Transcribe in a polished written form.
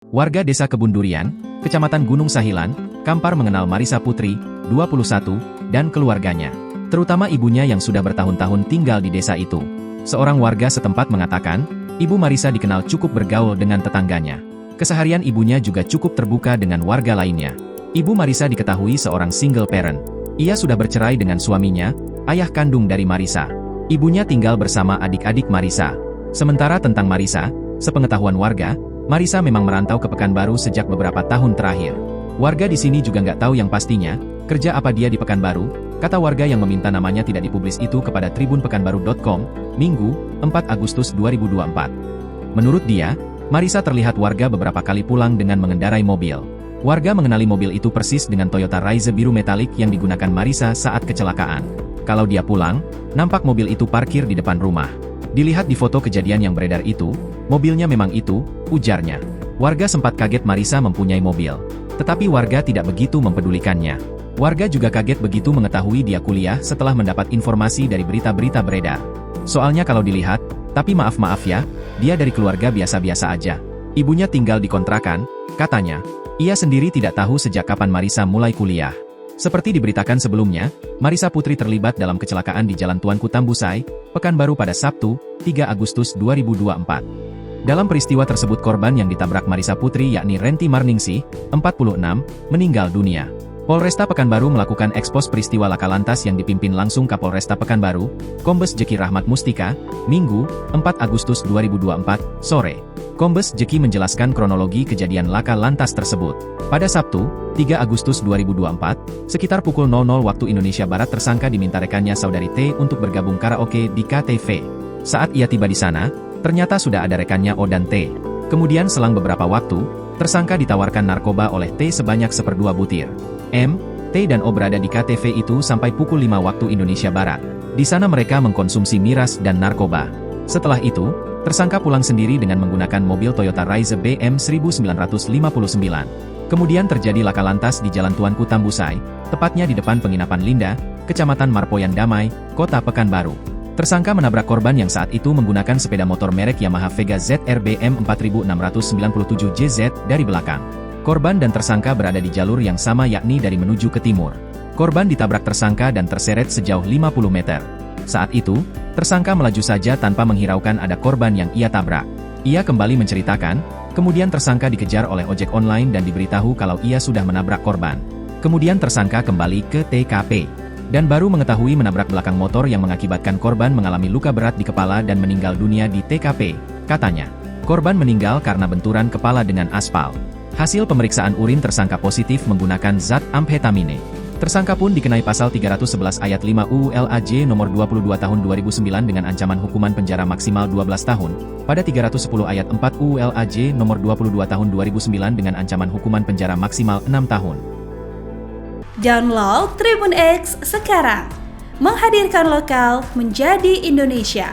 Warga Desa Kebun Durian, Kecamatan Gunung Sahilan, Kampar mengenal Marisa Putri, 21, dan keluarganya. Terutama ibunya yang sudah bertahun-tahun tinggal di desa itu. Seorang warga setempat mengatakan, Ibu Marisa dikenal cukup bergaul dengan tetangganya. Keseharian ibunya juga cukup terbuka dengan warga lainnya. Ibu Marisa diketahui seorang single parent. Ia sudah bercerai dengan suaminya, ayah kandung dari Marisa. Ibunya tinggal bersama adik-adik Marisa. Sementara tentang Marisa, sepengetahuan warga, Marisa memang merantau ke Pekanbaru sejak beberapa tahun terakhir. Warga di sini juga nggak tahu yang pastinya, kerja apa dia di Pekanbaru, kata warga yang meminta namanya tidak dipublis itu kepada tribunpekanbaru.com, Minggu, 4 Agustus 2024. Menurut dia, Marisa terlihat warga beberapa kali pulang dengan mengendarai mobil. Warga mengenali mobil itu persis dengan Toyota Raize biru metalik yang digunakan Marisa saat kecelakaan. Kalau dia pulang, nampak mobil itu parkir di depan rumah. Dilihat di foto kejadian yang beredar itu, mobilnya memang itu, ujarnya. Warga sempat kaget Marisa mempunyai mobil. Tetapi warga tidak begitu mempedulikannya. Warga juga kaget begitu mengetahui dia kuliah setelah mendapat informasi dari berita-berita beredar. Soalnya kalau dilihat, tapi maaf ya, dia dari keluarga biasa-biasa aja. Ibunya tinggal di kontrakan, katanya. Ia sendiri tidak tahu sejak kapan Marisa mulai kuliah. Seperti diberitakan sebelumnya, Marisa Putri terlibat dalam kecelakaan di Jalan Tuanku Tambusai, Pekanbaru pada Sabtu, 3 Agustus 2024. Dalam peristiwa tersebut korban yang ditabrak Marisa Putri yakni Renti Marningsih, 46, meninggal dunia. Polresta Pekanbaru melakukan ekspos peristiwa laka lantas yang dipimpin langsung Kapolresta Pekanbaru, Kombes Jeki Rahmat Mustika, Minggu, 4 Agustus 2024, sore. Kombes Jeki menjelaskan kronologi kejadian laka lantas tersebut. Pada Sabtu, 3 Agustus 2024, sekitar pukul 00 waktu Indonesia Barat tersangka diminta rekannya saudari T untuk bergabung karaoke di KTV. Saat ia tiba di sana, ternyata sudah ada rekannya O dan T. Kemudian selang beberapa waktu, tersangka ditawarkan narkoba oleh T sebanyak 1/2 butir. M, T dan O berada di KTV itu sampai pukul 5 waktu Indonesia Barat. Di sana mereka mengkonsumsi miras dan narkoba. Setelah itu, tersangka pulang sendiri dengan menggunakan mobil Toyota Raize BM 1959. Kemudian terjadi laka lantas di Jalan Tuanku Tambusai, tepatnya di depan penginapan Linda, Kecamatan Marpoyan Damai, Kota Pekanbaru. Tersangka menabrak korban yang saat itu menggunakan sepeda motor merek Yamaha Vega ZR BM 4697 JZ dari belakang. Korban dan tersangka berada di jalur yang sama yakni dari menuju ke timur. Korban ditabrak tersangka dan terseret sejauh 50 meter. Saat itu, tersangka melaju saja tanpa menghiraukan ada korban yang ia tabrak. Ia kembali menceritakan, kemudian tersangka dikejar oleh ojek online dan diberitahu kalau ia sudah menabrak korban. Kemudian tersangka kembali ke TKP. Dan baru mengetahui menabrak belakang motor yang mengakibatkan korban mengalami luka berat di kepala dan meninggal dunia di TKP, katanya. Korban meninggal karena benturan kepala dengan aspal. Hasil pemeriksaan urin tersangka positif menggunakan zat amfetamine. Tersangka pun dikenai pasal 311 ayat 5 UU LAJ nomor 22 tahun 2009 dengan ancaman hukuman penjara maksimal 12 tahun, pada 310 ayat 4 UU LAJ nomor 22 tahun 2009 dengan ancaman hukuman penjara maksimal 6 tahun. Download Tribun X sekarang, menghadirkan lokal menjadi Indonesia.